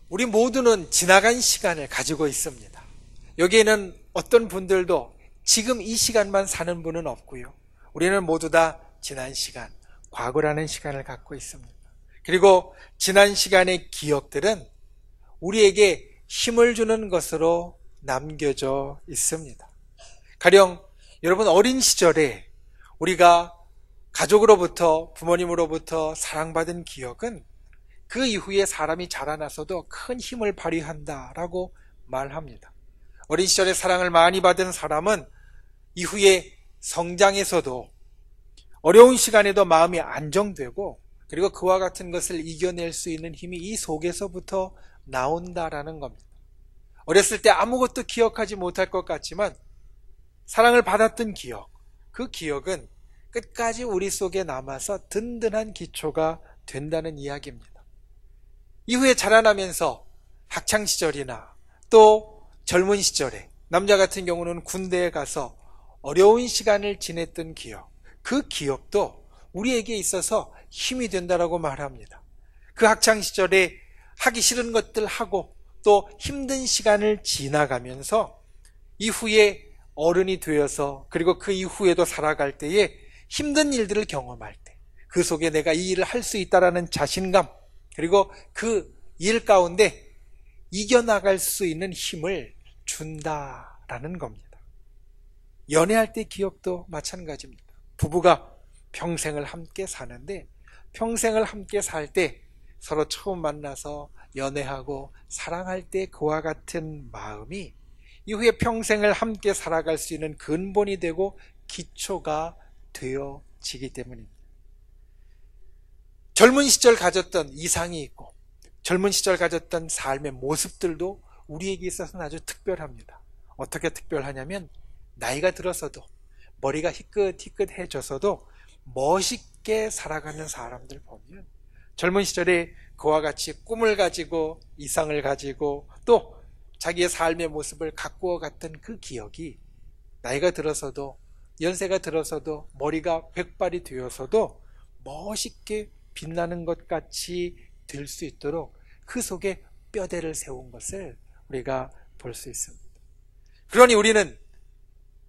우리 모두는 지나간 시간을 가지고 있습니다. 여기에는 어떤 분들도 지금 이 시간만 사는 분은 없고요. 우리는 모두 다 지난 시간, 과거라는 시간을 갖고 있습니다. 그리고 지난 시간의 기억들은 우리에게 힘을 주는 것으로 남겨져 있습니다. 가령 여러분 어린 시절에 우리가 가족으로부터 부모님으로부터 사랑받은 기억은 그 이후에 사람이 자라나서도 큰 힘을 발휘한다라고 말합니다. 어린 시절에 사랑을 많이 받은 사람은 이후에 성장에서도 어려운 시간에도 마음이 안정되고 그리고 그와 같은 것을 이겨낼 수 있는 힘이 이 속에서부터 나온다라는 겁니다. 어렸을 때 아무것도 기억하지 못할 것 같지만 사랑을 받았던 기억, 그 기억은 끝까지 우리 속에 남아서 든든한 기초가 된다는 이야기입니다. 이후에 자라나면서 학창시절이나 또 젊은 시절에 남자 같은 경우는 군대에 가서 어려운 시간을 지냈던 기억, 그 기억도 우리에게 있어서 힘이 된다라고 말합니다. 그 학창시절에 하기 싫은 것들 하고 또 힘든 시간을 지나가면서 이후에 어른이 되어서 그리고 그 이후에도 살아갈 때에 힘든 일들을 경험할 때 그 속에 내가 이 일을 할 수 있다라는 자신감 그리고 그 일 가운데 이겨나갈 수 있는 힘을 준다라는 겁니다. 연애할 때 기억도 마찬가지입니다. 부부가 평생을 함께 사는데 평생을 함께 살 때 서로 처음 만나서 연애하고 사랑할 때 그와 같은 마음이 이후에 평생을 함께 살아갈 수 있는 근본이 되고 기초가 되어지기 때문입니다. 젊은 시절 가졌던 이상이 있고 젊은 시절 가졌던 삶의 모습들도 우리에게 있어서는 아주 특별합니다. 어떻게 특별하냐면 나이가 들어서도 머리가 희끗희끗해져서도 멋있게 살아가는 사람들 보면 젊은 시절에 그와 같이 꿈을 가지고 이상을 가지고 또 자기의 삶의 모습을 가꾸어 갔던 그 기억이 나이가 들어서도 연세가 들어서도 머리가 백발이 되어서도 멋있게 빛나는 것 같이 될 수 있도록 그 속에 뼈대를 세운 것을 우리가 볼 수 있습니다. 그러니 우리는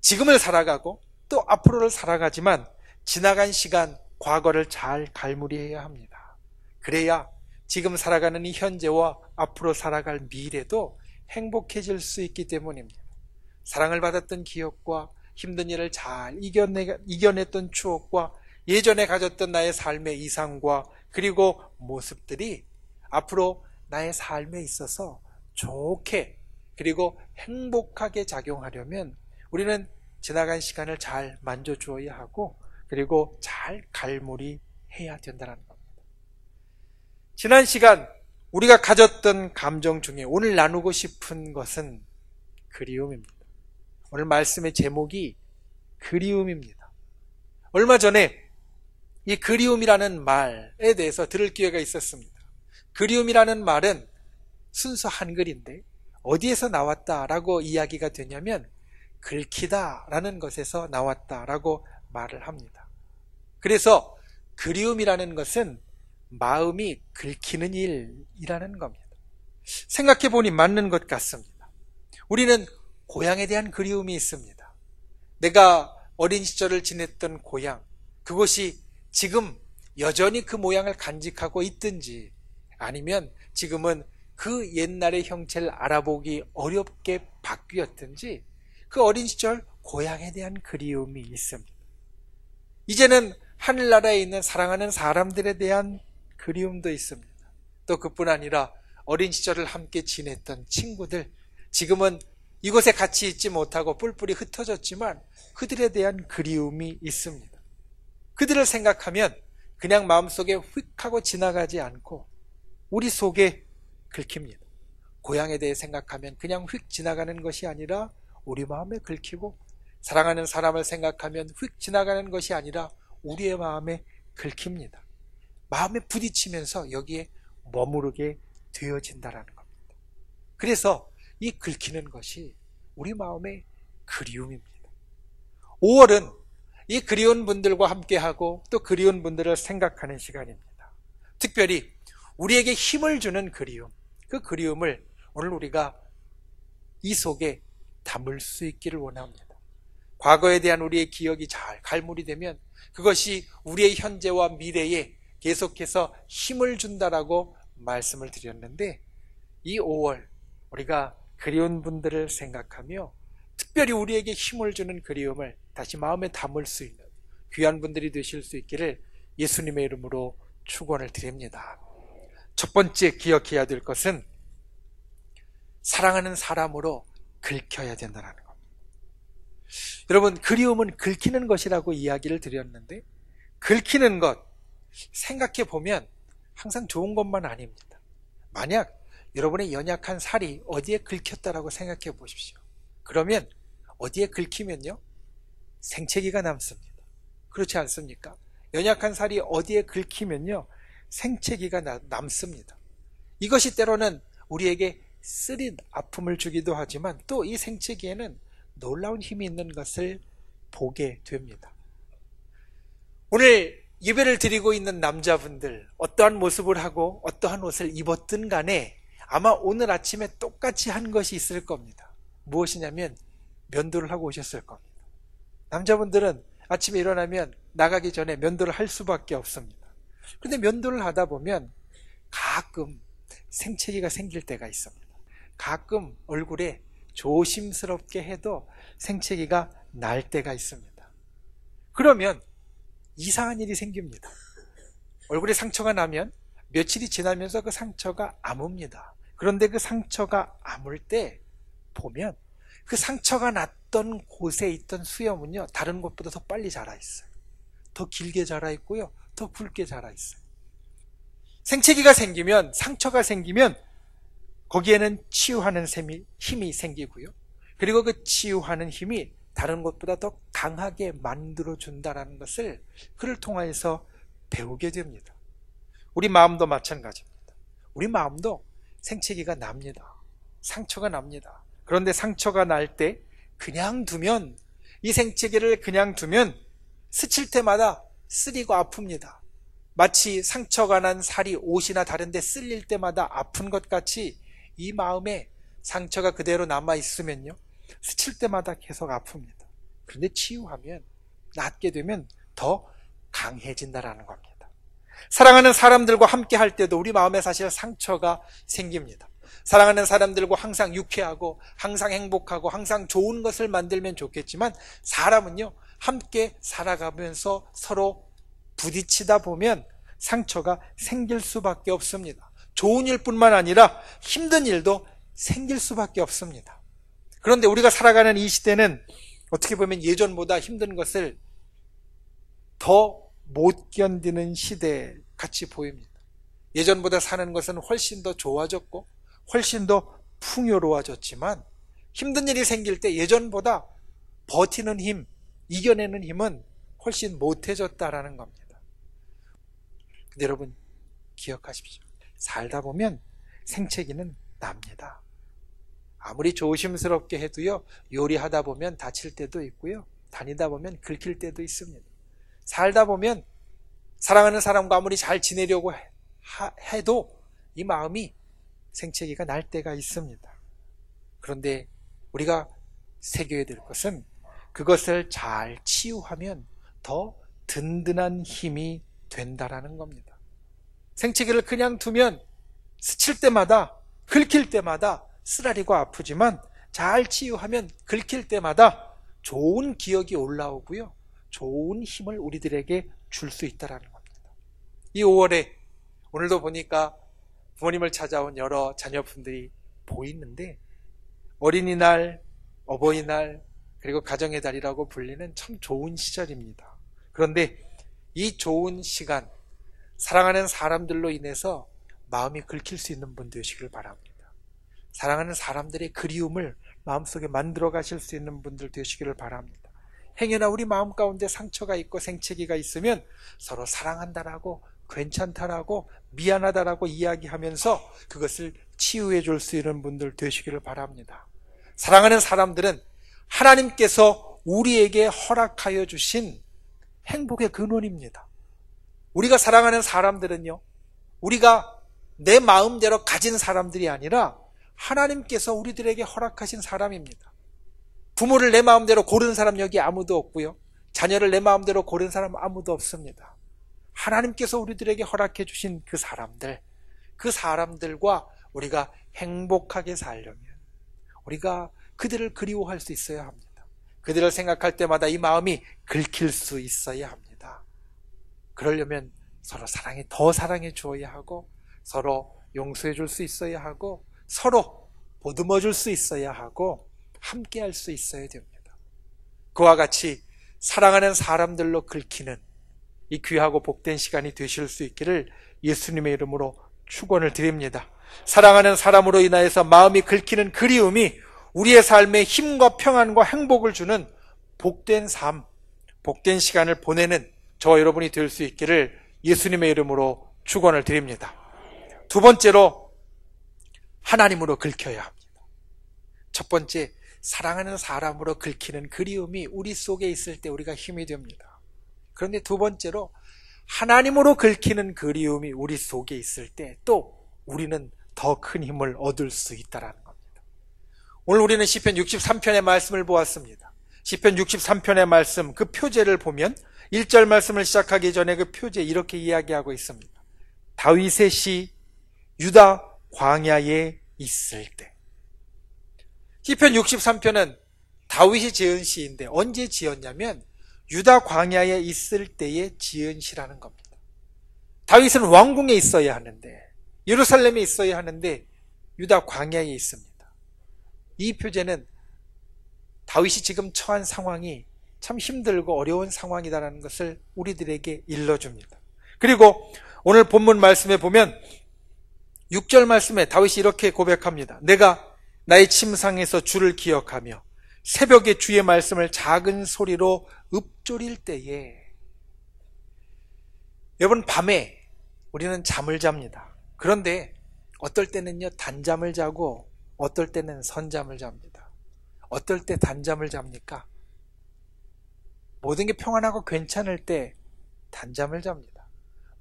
지금을 살아가고 또 앞으로를 살아가지만 지나간 시간, 과거를 잘 갈무리해야 합니다. 그래야 지금 살아가는 이 현재와 앞으로 살아갈 미래도 행복해질 수 있기 때문입니다. 사랑을 받았던 기억과 힘든 일을 잘 이겨냈던 추억과 예전에 가졌던 나의 삶의 이상과 그리고 모습들이 앞으로 나의 삶에 있어서 좋게 그리고 행복하게 작용하려면 우리는 지나간 시간을 잘 만져주어야 하고 그리고 잘 갈무리해야 된다는 겁니다. 지난 시간 우리가 가졌던 감정 중에 오늘 나누고 싶은 것은 그리움입니다. 오늘 말씀의 제목이 그리움입니다. 얼마 전에 이 그리움이라는 말에 대해서 들을 기회가 있었습니다. 그리움이라는 말은 순수 한글인데 어디에서 나왔다라고 이야기가 되냐면 긁히다라는 것에서 나왔다라고 말을 합니다. 그래서 그리움이라는 것은 마음이 긁히는 일이라는 겁니다. 생각해 보니 맞는 것 같습니다. 우리는 고향에 대한 그리움이 있습니다. 내가 어린 시절을 지냈던 고향, 그곳이 지금 여전히 그 모양을 간직하고 있든지 아니면 지금은 그 옛날의 형체를 알아보기 어렵게 바뀌었든지 그 어린 시절 고향에 대한 그리움이 있습니다. 이제는 하늘나라에 있는 사랑하는 사람들에 대한 그리움도 있습니다. 또 그뿐 아니라 어린 시절을 함께 지냈던 친구들, 지금은 이곳에 같이 있지 못하고 뿔뿔이 흩어졌지만 그들에 대한 그리움이 있습니다. 그들을 생각하면 그냥 마음속에 휙 하고 지나가지 않고 우리 속에 긁힙니다. 고향에 대해 생각하면 그냥 휙 지나가는 것이 아니라 우리 마음에 긁히고 사랑하는 사람을 생각하면 휙 지나가는 것이 아니라 우리의 마음에 긁힙니다. 마음에 부딪히면서 여기에 머무르게 되어진다는 겁니다. 그래서 이 긁히는 것이 우리 마음의 그리움입니다. 5월은 이 그리운 분들과 함께하고 또 그리운 분들을 생각하는 시간입니다. 특별히 우리에게 힘을 주는 그리움, 그 그리움을 오늘 우리가 이 속에 담을 수 있기를 원합니다. 과거에 대한 우리의 기억이 잘 갈무리 되면 그것이 우리의 현재와 미래에 계속해서 힘을 준다라고 말씀을 드렸는데, 이 5월 우리가 그리운 분들을 생각하며 특별히 우리에게 힘을 주는 그리움을 다시 마음에 담을 수 있는 귀한 분들이 되실 수 있기를 예수님의 이름으로 축원을 드립니다. 첫 번째 기억해야 될 것은 사랑하는 사람으로 긁혀야 된다는 겁니다. 여러분, 그리움은 긁히는 것이라고 이야기를 드렸는데, 긁히는 것 생각해 보면 항상 좋은 것만 아닙니다. 만약 여러분의 연약한 살이 어디에 긁혔다라고 생각해 보십시오. 그러면 어디에 긁히면요? 생채기가 남습니다. 그렇지 않습니까? 연약한 살이 어디에 긁히면요? 생채기가 남습니다. 이것이 때로는 우리에게 쓰린 아픔을 주기도 하지만 또 이 생채기에는 놀라운 힘이 있는 것을 보게 됩니다. 오늘 예배를 드리고 있는 남자분들, 어떠한 모습을 하고 어떠한 옷을 입었든 간에 아마 오늘 아침에 똑같이 한 것이 있을 겁니다. 무엇이냐면 면도를 하고 오셨을 겁니다. 남자분들은 아침에 일어나면 나가기 전에 면도를 할 수밖에 없습니다. 그런데 면도를 하다 보면 가끔 생채기가 생길 때가 있습니다. 가끔 얼굴에 조심스럽게 해도 생채기가 날 때가 있습니다. 그러면 이상한 일이 생깁니다. 얼굴에 상처가 나면 며칠이 지나면서 그 상처가 아뭅니다. 그런데 그 상처가 아물 때 보면 그 상처가 났던 곳에 있던 수염은요, 다른 곳보다 더 빨리 자라 있어요. 더 길게 자라 있고요, 더 굵게 자라 있어요. 생채기가 생기면, 상처가 생기면 거기에는 치유하는 힘이 생기고요, 그리고 그 치유하는 힘이 다른 곳보다 더 강하게 만들어준다는 것을 그를 통해서 배우게 됩니다. 우리 마음도 마찬가지입니다. 우리 마음도 생채기가 납니다. 상처가 납니다. 그런데 상처가 날 때 그냥 두면, 이 생채기를 그냥 두면 스칠 때마다 쓰리고 아픕니다. 마치 상처가 난 살이 옷이나 다른 데 쓸릴 때마다 아픈 것 같이 이 마음에 상처가 그대로 남아있으면요, 스칠 때마다 계속 아픕니다. 그런데 치유하면, 낫게 되면 더 강해진다라는 겁니다. 사랑하는 사람들과 함께 할 때도 우리 마음에 사실 상처가 생깁니다. 사랑하는 사람들과 항상 유쾌하고 항상 행복하고 항상 좋은 것을 만들면 좋겠지만, 사람은요, 함께 살아가면서 서로 부딪히다 보면 상처가 생길 수밖에 없습니다. 좋은 일뿐만 아니라 힘든 일도 생길 수밖에 없습니다. 그런데 우리가 살아가는 이 시대는 어떻게 보면 예전보다 힘든 것을 더 못 견디는 시대 같이 보입니다. 예전보다 사는 것은 훨씬 더 좋아졌고 훨씬 더 풍요로워졌지만, 힘든 일이 생길 때 예전보다 버티는 힘, 이겨내는 힘은 훨씬 못해졌다라는 겁니다. 근데 여러분, 기억하십시오. 살다 보면 생채기는 납니다. 아무리 조심스럽게 해도요, 요리하다 보면 다칠 때도 있고요, 다니다 보면 긁힐 때도 있습니다. 살다 보면 사랑하는 사람과 아무리 잘 지내려고 해도 이 마음이 생채기가 날 때가 있습니다. 그런데 우리가 새겨야 될 것은 그것을 잘 치유하면 더 든든한 힘이 된다라는 겁니다. 생채기를 그냥 두면 스칠 때마다, 긁힐 때마다 쓰라리고 아프지만, 잘 치유하면 긁힐 때마다 좋은 기억이 올라오고요, 좋은 힘을 우리들에게 줄 수 있다는 겁니다. 이 5월에 오늘도 보니까 부모님을 찾아온 여러 자녀분들이 보이는데, 어린이날, 어버이날, 그리고 가정의 달이라고 불리는 참 좋은 시절입니다. 그런데 이 좋은 시간, 사랑하는 사람들로 인해서 마음이 긁힐 수 있는 분 되시길 바랍니다. 사랑하는 사람들의 그리움을 마음속에 만들어 가실 수 있는 분들 되시기를 바랍니다. 행여나 우리 마음 가운데 상처가 있고 생채기가 있으면 서로 사랑한다라고, 괜찮다라고, 미안하다라고 이야기하면서 그것을 치유해 줄 수 있는 분들 되시기를 바랍니다. 사랑하는 사람들은 하나님께서 우리에게 허락하여 주신 행복의 근원입니다. 우리가 사랑하는 사람들은요, 우리가 내 마음대로 가진 사람들이 아니라 하나님께서 우리들에게 허락하신 사람입니다. 부모를 내 마음대로 고른 사람 여기 아무도 없고요. 자녀를 내 마음대로 고른 사람 아무도 없습니다. 하나님께서 우리들에게 허락해 주신 그 사람들과 우리가 행복하게 살려면 우리가 그들을 그리워할 수 있어야 합니다. 그들을 생각할 때마다 이 마음이 긁힐 수 있어야 합니다. 그러려면 서로 더 사랑해 주어야 하고, 서로 용서해 줄 수 있어야 하고, 서로 보듬어 줄 수 있어야 하고, 함께 할 수 있어야 됩니다. 그와 같이 사랑하는 사람들로 긁히는 이 귀하고 복된 시간이 되실 수 있기를 예수님의 이름으로 축원을 드립니다. 사랑하는 사람으로 인하여서 마음이 긁히는 그리움이 우리의 삶에 힘과 평안과 행복을 주는 복된 삶, 복된 시간을 보내는 저와 여러분이 될 수 있기를 예수님의 이름으로 축원을 드립니다. 두 번째로 하나님으로 긁혀야 합니다. 첫 번째, 사랑하는 사람으로 긁히는 그리움이 우리 속에 있을 때 우리가 힘이 됩니다. 그런데 두 번째로 하나님으로 긁히는 그리움이 우리 속에 있을 때 또 우리는 더 큰 힘을 얻을 수 있다는 겁니다. 오늘 우리는 시편 63편의 말씀을 보았습니다. 시편 63편의 말씀, 그 표제를 보면 1절 말씀을 시작하기 전에 그 표제 이렇게 이야기하고 있습니다. 다윗의 시, 유다 광야에 있을 때. 시편 63편은 다윗이 지은 시인데 언제 지었냐면 유다 광야에 있을 때에 지은 시라는 겁니다. 다윗은 왕궁에 있어야 하는데, 예루살렘에 있어야 하는데 유다 광야에 있습니다. 이 표제는 다윗이 지금 처한 상황이 참 힘들고 어려운 상황이다라는 것을 우리들에게 일러줍니다. 그리고 오늘 본문 말씀에 보면 6절 말씀에 다윗이 이렇게 고백합니다. 내가 나의 침상에서 주를 기억하며 새벽에 주의 말씀을 작은 소리로 읊조릴 때에. 여러분, 밤에 우리는 잠을 잡니다. 그런데 어떨 때는요 단잠을 자고 어떨 때는 선잠을 잡니다. 어떨 때 단잠을 잡니까? 모든 게 평안하고 괜찮을 때 단잠을 잡니다.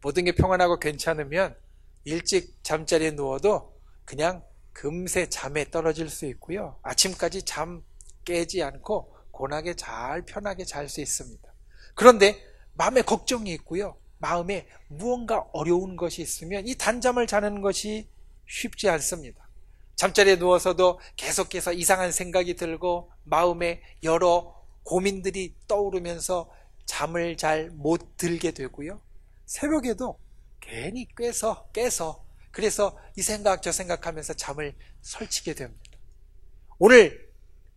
모든 게 평안하고 괜찮으면 일찍 잠자리에 누워도 그냥 금세 잠에 떨어질 수 있고요. 아침까지 잠 깨지 않고 고나게 잘 편하게 잘 수 있습니다. 그런데 마음에 걱정이 있고요. 마음에 무언가 어려운 것이 있으면 이 단잠을 자는 것이 쉽지 않습니다. 잠자리에 누워서도 계속해서 이상한 생각이 들고 마음에 여러 고민들이 떠오르면서 잠을 잘 못 들게 되고요. 새벽에도 괜히 깨서 그래서 이 생각 저 생각하면서 잠을 설치게 됩니다. 오늘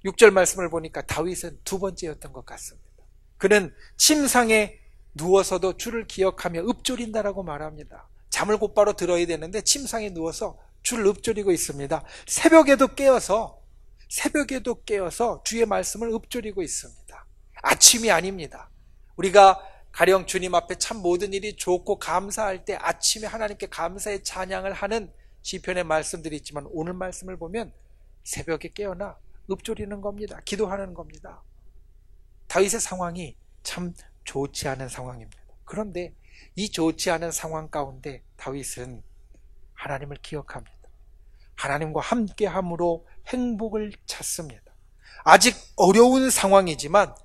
6절 말씀을 보니까 다윗은 두 번째였던 것 같습니다. 그는 침상에 누워서도 주를 기억하며 읊조린다라고 말합니다. 잠을 곧바로 들어야 되는데 침상에 누워서 주를 읊조리고 있습니다. 새벽에도 깨어서 주의 말씀을 읊조리고 있습니다. 아침이 아닙니다. 우리가 가령 주님 앞에 참 모든 일이 좋고 감사할 때 아침에 하나님께 감사의 찬양을 하는 시편의 말씀들이 있지만 오늘 말씀을 보면 새벽에 깨어나 읊조리는 겁니다. 기도하는 겁니다. 다윗의 상황이 참 좋지 않은 상황입니다. 그런데 이 좋지 않은 상황 가운데 다윗은 하나님을 기억합니다. 하나님과 함께함으로 행복을 찾습니다. 아직 어려운 상황이지만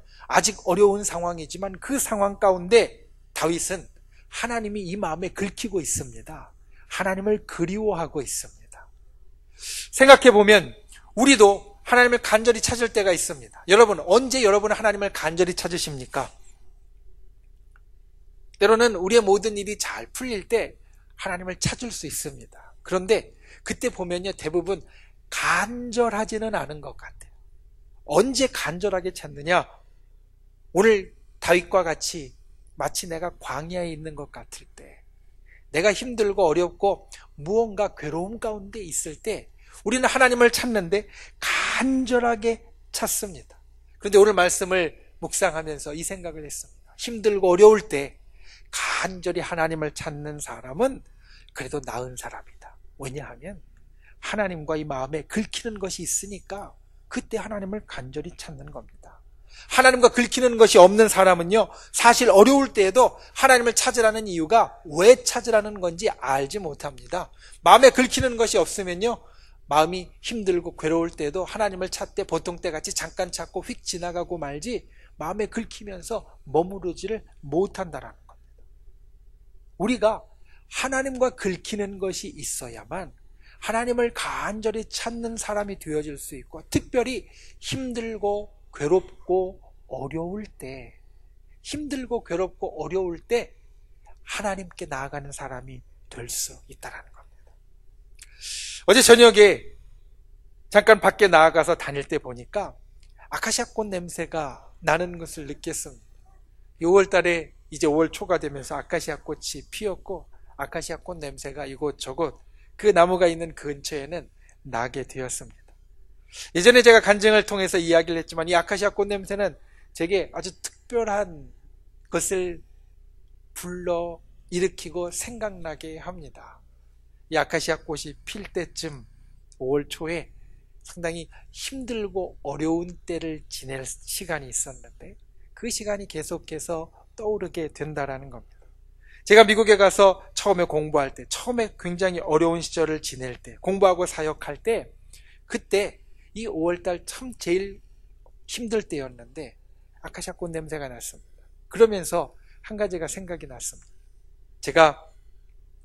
그 상황 가운데 다윗은 하나님이 이 마음에 긁히고 있습니다. 하나님을 그리워하고 있습니다. 생각해보면 우리도 하나님을 간절히 찾을 때가 있습니다. 여러분, 언제 여러분은 하나님을 간절히 찾으십니까? 때로는 우리의 모든 일이 잘 풀릴 때 하나님을 찾을 수 있습니다. 그런데 그때 보면요, 대부분 간절하지는 않은 것 같아요. 언제 간절하게 찾느냐? 오늘 다윗과 같이 마치 내가 광야에 있는 것 같을 때, 내가 힘들고 어렵고 무언가 괴로움 가운데 있을 때 우리는 하나님을 찾는데 간절하게 찾습니다. 그런데 오늘 말씀을 묵상하면서 이 생각을 했습니다. 힘들고 어려울 때 간절히 하나님을 찾는 사람은 그래도 나은 사람이다. 왜냐하면 하나님과 이 마음에 긁히는 것이 있으니까 그때 하나님을 간절히 찾는 겁니다. 하나님과 긁히는 것이 없는 사람은요, 사실 어려울 때에도 하나님을 찾으라는 이유가 왜 찾으라는 건지 알지 못합니다. 마음에 긁히는 것이 없으면요, 마음이 힘들고 괴로울 때도 하나님을 찾되 보통 때같이 잠깐 찾고 휙 지나가고 말지 마음에 긁히면서 머무르지를 못한다라는 겁니다. 우리가 하나님과 긁히는 것이 있어야만 하나님을 간절히 찾는 사람이 되어질 수 있고, 특별히 힘들고 괴롭고 어려울 때, 힘들고 괴롭고 어려울 때 하나님께 나아가는 사람이 될 수 있다는 겁니다. 어제 저녁에 잠깐 밖에 나아가서 다닐 때 보니까 아카시아 꽃 냄새가 나는 것을 느꼈습니다. 6월 달에 이제 5월 초가 되면서 아카시아 꽃이 피었고, 아카시아 꽃 냄새가 이곳저곳 그 나무가 있는 근처에는 나게 되었습니다. 예전에 제가 간증을 통해서 이야기를 했지만 이 아카시아 꽃 냄새는 제게 아주 특별한 것을 불러 일으키고 생각나게 합니다. 이 아카시아 꽃이 필 때쯤 5월 초에 상당히 힘들고 어려운 때를 지낼 시간이 있었는데 그 시간이 계속해서 떠오르게 된다라는 겁니다. 제가 미국에 가서 처음에 공부할 때, 처음에 굉장히 어려운 시절을 지낼 때, 공부하고 사역할 때, 그때 이 5월달 참 제일 힘들 때였는데 아카시아 꽃 냄새가 났습니다. 그러면서 한 가지가 생각이 났습니다. 제가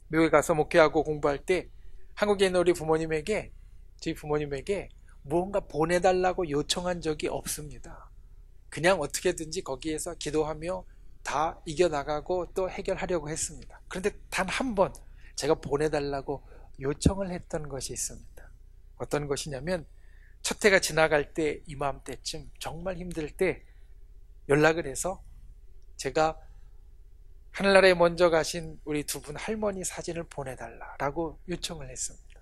미국에 가서 목회하고 공부할 때 한국에 있는 우리 부모님에게, 저희 부모님에게 무언가 보내달라고 요청한 적이 없습니다. 그냥 어떻게든지 거기에서 기도하며 다 이겨나가고 또 해결하려고 했습니다. 그런데 단 한 번 제가 보내달라고 요청을 했던 것이 있습니다. 어떤 것이냐면 첫 해가 지나갈 때 이맘때쯤 정말 힘들 때 연락을 해서 제가 하늘나라에 먼저 가신 우리 두 분 할머니 사진을 보내달라고 요청을 했습니다.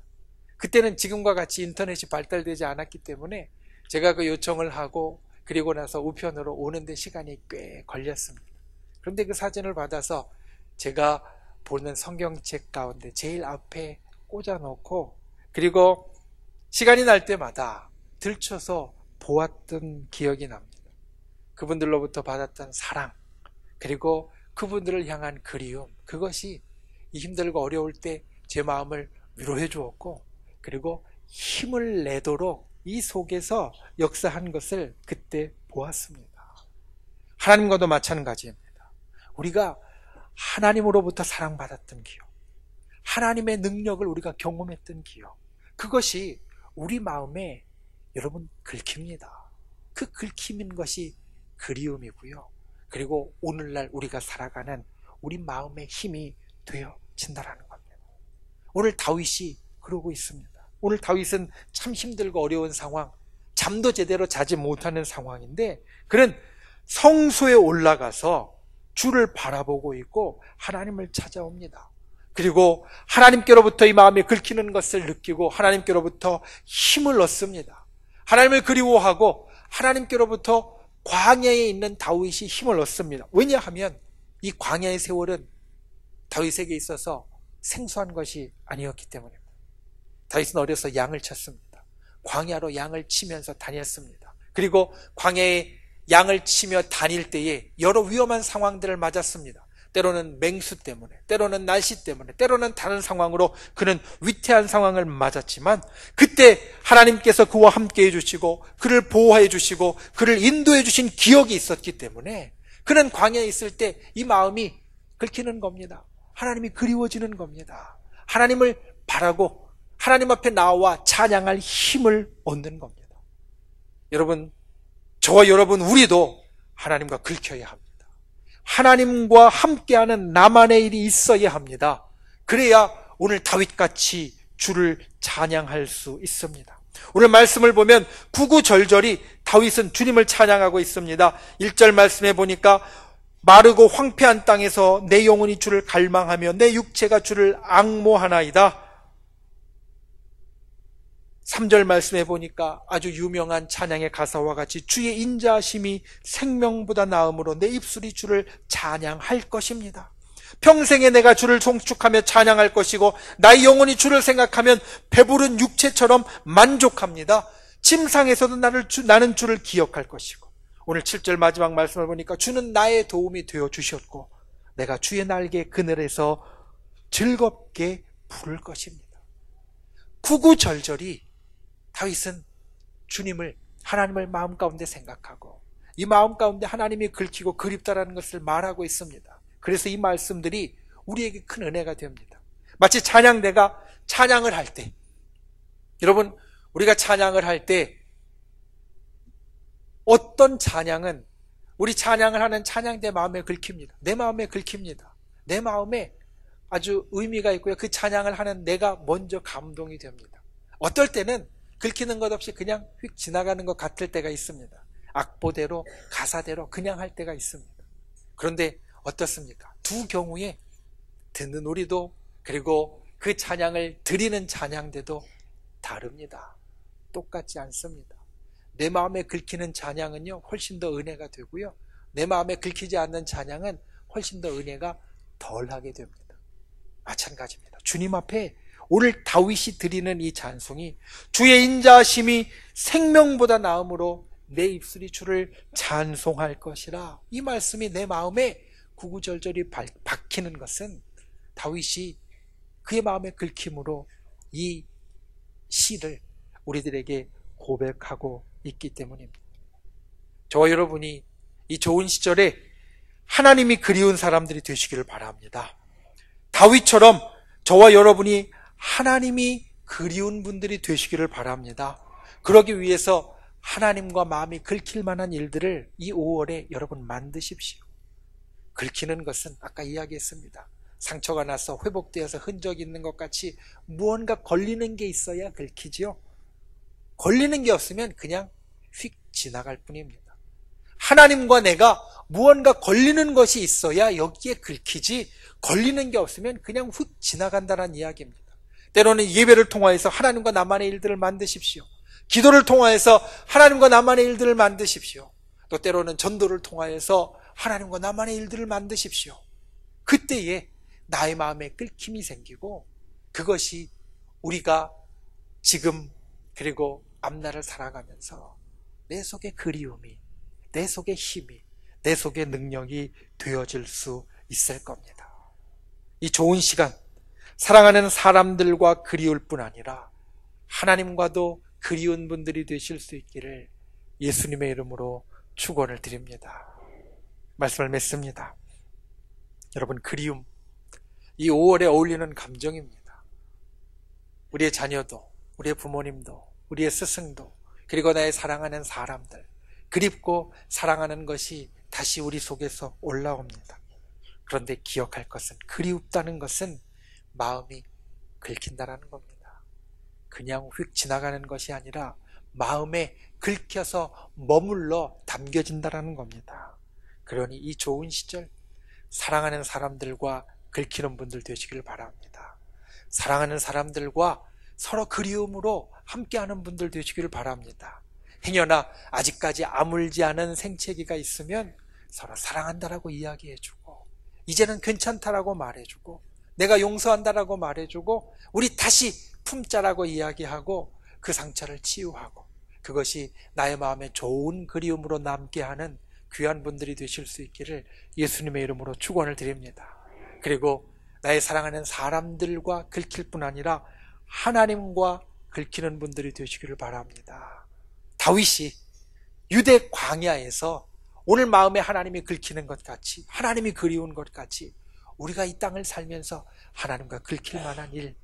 그때는 지금과 같이 인터넷이 발달되지 않았기 때문에 제가 그 요청을 하고 그리고 나서 우편으로 오는데 시간이 꽤 걸렸습니다. 그런데 그 사진을 받아서 제가 보는 성경책 가운데 제일 앞에 꽂아놓고 그리고 시간이 날 때마다 들춰서 보았던 기억이 납니다. 그분들로부터 받았던 사랑, 그리고 그분들을 향한 그리움, 그것이 이 힘들고 어려울 때 제 마음을 위로해 주었고 그리고 힘을 내도록 이 속에서 역사한 것을 그때 보았습니다. 하나님과도 마찬가지입니다. 우리가 하나님으로부터 사랑받았던 기억, 하나님의 능력을 우리가 경험했던 기억, 그것이 우리 마음에 여러분 긁힙니다. 그 긁히는 것이 그리움이고요. 그리고 오늘날 우리가 살아가는 우리 마음의 힘이 되어진다라는 겁니다. 오늘 다윗이 그러고 있습니다. 오늘 다윗은 참 힘들고 어려운 상황, 잠도 제대로 자지 못하는 상황인데 그는 성소에 올라가서 주를 바라보고 있고 하나님을 찾아옵니다. 그리고 하나님께로부터 이 마음에 긁히는 것을 느끼고 하나님께로부터 힘을 얻습니다. 하나님을 그리워하고 하나님께로부터 광야에 있는 다윗이 힘을 얻습니다. 왜냐하면 이 광야의 세월은 다윗에게 있어서 생소한 것이 아니었기 때문입니다. 다윗은 어려서 양을 쳤습니다. 광야로 양을 치면서 다녔습니다. 그리고 광야에 양을 치며 다닐 때에 여러 위험한 상황들을 맞았습니다. 때로는 맹수 때문에, 때로는 날씨 때문에, 때로는 다른 상황으로 그는 위태한 상황을 맞았지만 그때 하나님께서 그와 함께 해주시고 그를 보호해 주시고 그를 인도해 주신 기억이 있었기 때문에 그는 광야에 있을 때 이 마음이 긁히는 겁니다. 하나님이 그리워지는 겁니다. 하나님을 바라고 하나님 앞에 나와 찬양할 힘을 얻는 겁니다. 여러분, 저와 여러분 우리도 하나님과 긁혀야 합니다. 하나님과 함께하는 나만의 일이 있어야 합니다. 그래야 오늘 다윗같이 주를 찬양할 수 있습니다. 오늘 말씀을 보면 구구절절히 다윗은 주님을 찬양하고 있습니다. 1절 말씀해 보니까 마르고 황폐한 땅에서 내 영혼이 주를 갈망하며 내 육체가 주를 앙모하나이다. 3절 말씀해 보니까 아주 유명한 찬양의 가사와 같이 주의 인자하심이 생명보다 나음으로 내 입술이 주를 찬양할 것입니다. 평생에 내가 주를 송축하며 찬양할 것이고 나의 영혼이 주를 생각하면 배부른 육체처럼 만족합니다. 침상에서도 나는 주를 기억할 것이고 오늘 7절 마지막 말씀을 보니까 주는 나의 도움이 되어 주셨고 내가 주의 날개 그늘에서 즐겁게 부를 것입니다. 구구절절히 다윗은 주님을, 하나님을 마음 가운데 생각하고 이 마음 가운데 하나님이 긁히고 그립다라는 것을 말하고 있습니다. 그래서 이 말씀들이 우리에게 큰 은혜가 됩니다. 마치 찬양대가 찬양을 할 때, 여러분 우리가 찬양을 할 때 어떤 찬양은 우리 찬양을 하는 찬양대 마음에 긁힙니다. 내 마음에 긁힙니다. 내 마음에 아주 의미가 있고요. 그 찬양을 하는 내가 먼저 감동이 됩니다. 어떨 때는 긁히는 것 없이 그냥 휙 지나가는 것 같을 때가 있습니다. 악보대로 가사대로 그냥 할 때가 있습니다. 그런데 어떻습니까? 두 경우에 듣는 우리도 그리고 그 찬양을 드리는 찬양대도 다릅니다. 똑같지 않습니다. 내 마음에 긁히는 찬양은요 훨씬 더 은혜가 되고요, 내 마음에 긁히지 않는 찬양은 훨씬 더 은혜가 덜하게 됩니다. 마찬가지입니다. 주님 앞에 오늘 다윗이 드리는 이 찬송이 주의 인자하심이 생명보다 나음으로 내 입술이 주를 찬송할 것이라, 이 말씀이 내 마음에 구구절절히 박히는 것은 다윗이 그의 마음에 긁힘으로 이 시를 우리들에게 고백하고 있기 때문입니다. 저와 여러분이 이 좋은 시절에 하나님이 그리운 사람들이 되시기를 바랍니다. 다윗처럼 저와 여러분이 하나님이 그리운 분들이 되시기를 바랍니다. 그러기 위해서 하나님과 마음이 긁힐 만한 일들을 이 5월에 여러분 만드십시오. 긁히는 것은 아까 이야기했습니다. 상처가 나서 회복되어서 흔적이 있는 것 같이 무언가 걸리는 게 있어야 긁히지요. 걸리는 게 없으면 그냥 휙 지나갈 뿐입니다. 하나님과 내가 무언가 걸리는 것이 있어야 여기에 긁히지, 걸리는 게 없으면 그냥 휙 지나간다는 이야기입니다. 때로는 예배를 통하여서 하나님과 나만의 일들을 만드십시오. 기도를 통하여서 하나님과 나만의 일들을 만드십시오. 또 때로는 전도를 통하여서 하나님과 나만의 일들을 만드십시오. 그때에 나의 마음에 끓김이 생기고 그것이 우리가 지금 그리고 앞날을 살아가면서 내 속에 그리움이, 내 속에 힘이, 내 속에 능력이 되어질 수 있을 겁니다. 이 좋은 시간, 사랑하는 사람들과 그리울 뿐 아니라 하나님과도 그리운 분들이 되실 수 있기를 예수님의 이름으로 축원을 드립니다. 말씀을 맺습니다. 여러분, 그리움, 이 5월에 어울리는 감정입니다. 우리의 자녀도, 우리의 부모님도, 우리의 스승도, 그리고 나의 사랑하는 사람들, 그립고 사랑하는 것이 다시 우리 속에서 올라옵니다. 그런데 기억할 것은, 그리웠다는 것은 마음이 긁힌다라는 겁니다. 그냥 휙 지나가는 것이 아니라 마음에 긁혀서 머물러 담겨진다라는 겁니다. 그러니 이 좋은 시절 사랑하는 사람들과 긁히는 분들 되시길 바랍니다. 사랑하는 사람들과 서로 그리움으로 함께하는 분들 되시기를 바랍니다. 행여나 아직까지 아물지 않은 생채기가 있으면 서로 사랑한다라고 이야기해주고, 이제는 괜찮다라고 말해주고, 내가 용서한다라고 말해주고, 우리 다시 품자라고 이야기하고 그 상처를 치유하고, 그것이 나의 마음에 좋은 그리움으로 남게 하는 귀한 분들이 되실 수 있기를 예수님의 이름으로 축원을 드립니다. 그리고 나의 사랑하는 사람들과 긁힐 뿐 아니라 하나님과 긁히는 분들이 되시기를 바랍니다. 다윗이 유대 광야에서 오늘 마음에 하나님이 긁히는 것 같이, 하나님이 그리운 것 같이 우리가 이 땅을 살면서 하나님과 긁힐 만한 일,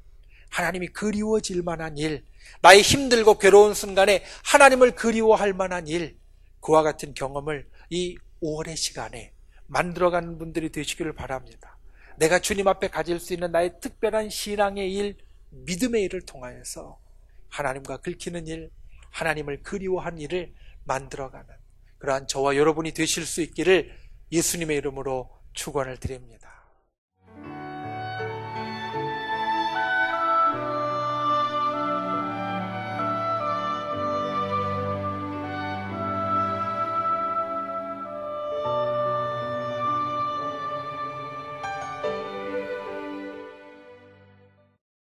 하나님이 그리워질 만한 일, 나의 힘들고 괴로운 순간에 하나님을 그리워할 만한 일, 그와 같은 경험을 이 5월의 시간에 만들어가는 분들이 되시기를 바랍니다. 내가 주님 앞에 가질 수 있는 나의 특별한 신앙의 일, 믿음의 일을 통하여서 하나님과 긁히는 일, 하나님을 그리워한 일을 만들어가는 그러한 저와 여러분이 되실 수 있기를 예수님의 이름으로 축원을 드립니다.